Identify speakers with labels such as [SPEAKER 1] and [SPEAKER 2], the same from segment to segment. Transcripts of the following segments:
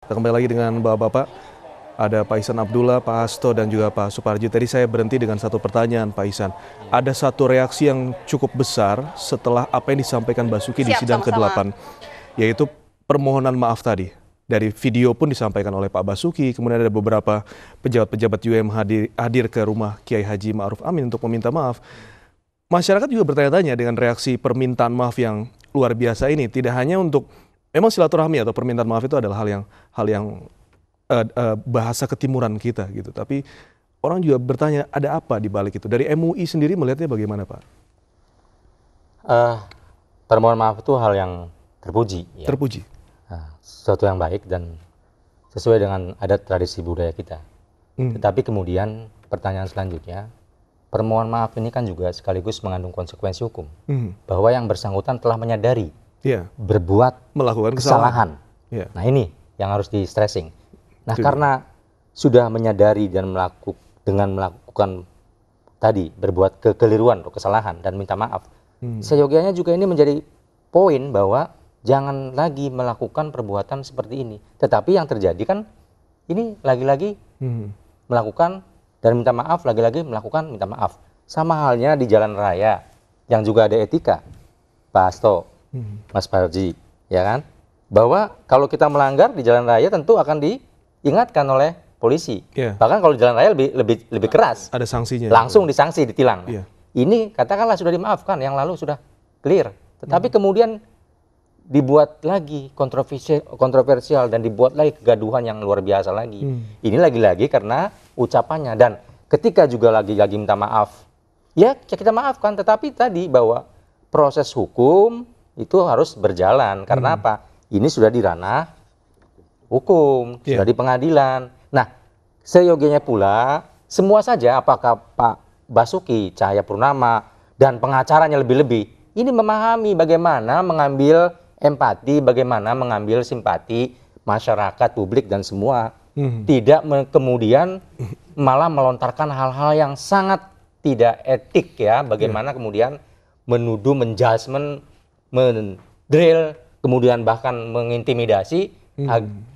[SPEAKER 1] Kita kembali lagi dengan Bapak-Bapak. Ada Pak Ihsan Abdullah, Pak Hasto, dan juga Pak Suparji. Tadi saya berhenti dengan satu pertanyaan, Pak Ihsan. Ada satu reaksi yang cukup besar setelah apa yang disampaikan Basuki di sidang ke-8, yaitu permohonan maaf tadi. Dari video pun disampaikan oleh Pak Basuki, kemudian ada beberapa pejabat-pejabat UM hadir ke rumah Kiai Haji Ma'ruf Amin untuk meminta maaf. Masyarakat juga bertanya-tanya dengan reaksi permintaan maaf yang luar biasa ini. Tidak hanya untuk, memang silaturahmi atau permintaan maaf itu adalah hal yang bahasa ketimuran kita gitu. Tapi orang juga bertanya ada apa di balik itu. Dari MUI sendiri melihatnya bagaimana, Pak?
[SPEAKER 2] Permohonan maaf itu hal yang terpuji. Ya.
[SPEAKER 1] Terpuji.
[SPEAKER 2] Sesuatu yang baik dan sesuai dengan adat tradisi budaya kita. Tetapi kemudian pertanyaan selanjutnya, permohonan maaf ini kan juga sekaligus mengandung konsekuensi hukum. Bahwa yang bersangkutan telah menyadari melakukan kesalahan. Nah ini yang harus di stressing. Nah karena sudah menyadari dan melakukan tadi berbuat kekeliruan atau kesalahan dan minta maaf, seyogianya juga ini menjadi poin bahwa jangan lagi melakukan perbuatan seperti ini. Tetapi yang terjadi kan ini lagi-lagi melakukan dan minta maaf, lagi-lagi melakukan minta maaf. Sama halnya di jalan raya yang juga ada etika, Pak Hasto, Mas Parji, ya kan? Bahwa kalau kita melanggar di jalan raya tentu akan diingatkan oleh polisi. Bahkan kalau di jalan raya lebih keras.
[SPEAKER 1] Ada sanksinya.
[SPEAKER 2] Langsung disanksi, ditilang. Ini katakanlah sudah dimaafkan, yang lalu sudah clear. Tetapi kemudian dibuat lagi kontroversial dan dibuat lagi kegaduhan yang luar biasa lagi. Ini lagi-lagi karena ucapannya. Dan ketika juga lagi-lagi minta maaf, ya kita maafkan. Tetapi tadi bahwa proses hukum itu harus berjalan. Karena apa? Ini sudah di ranah hukum, sudah di pengadilan. Nah, seyogianya pula, semua saja apakah Pak Basuki Cahayapurnama dan pengacaranya lebih-lebih, ini memahami bagaimana mengambil empati, bagaimana mengambil simpati masyarakat, publik, dan semua. Tidak kemudian malah melontarkan hal-hal yang sangat tidak etik ya. Bagaimana kemudian menuduh, menjudgment, mendrill, kemudian bahkan mengintimidasi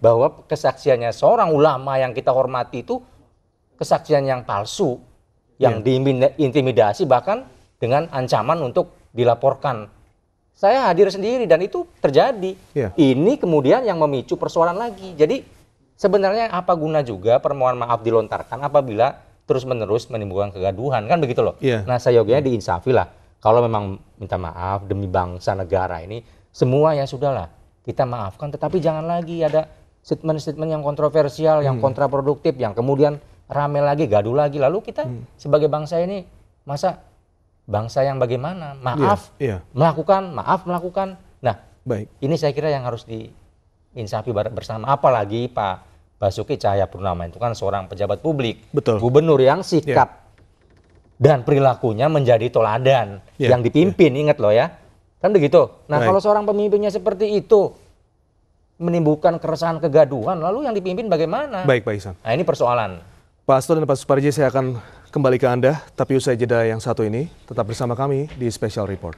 [SPEAKER 2] bahwa kesaksiannya seorang ulama yang kita hormati itu kesaksian yang palsu, yang diintimidasi bahkan dengan ancaman untuk dilaporkan. Saya hadir sendiri dan itu terjadi. Ini kemudian yang memicu persoalan lagi. Jadi sebenarnya apa guna juga permohonan maaf dilontarkan apabila terus-menerus menimbulkan kegaduhan, kan begitu loh. Nah seyogianya diinsafi lah. Kalau memang minta maaf demi bangsa negara ini, semua ya sudahlah kita maafkan. Tetapi jangan lagi ada statement-statement yang kontroversial, yang kontraproduktif, yang kemudian rame lagi, gaduh lagi. Lalu kita sebagai bangsa ini masa bangsa yang bagaimana? Maaf, melakukan. Nah, ini saya kira yang harus diinsafi bersama. Apalagi Pak Basuki Cahayapurnama itu kan seorang pejabat publik, gubernur yang sikap dan perilakunya menjadi toladan yang dipimpin, ingat loh ya. Kan begitu. Nah, kalau seorang pemimpinnya seperti itu menimbulkan keresahan, kegaduhan, lalu yang dipimpin bagaimana?
[SPEAKER 1] Baik, Pak Ihsan.
[SPEAKER 2] Nah, ini persoalan.
[SPEAKER 1] Pak Hasto dan Pak Suparji, saya akan kembali ke Anda, tapi usai jeda yang satu ini, tetap bersama kami di Special Report.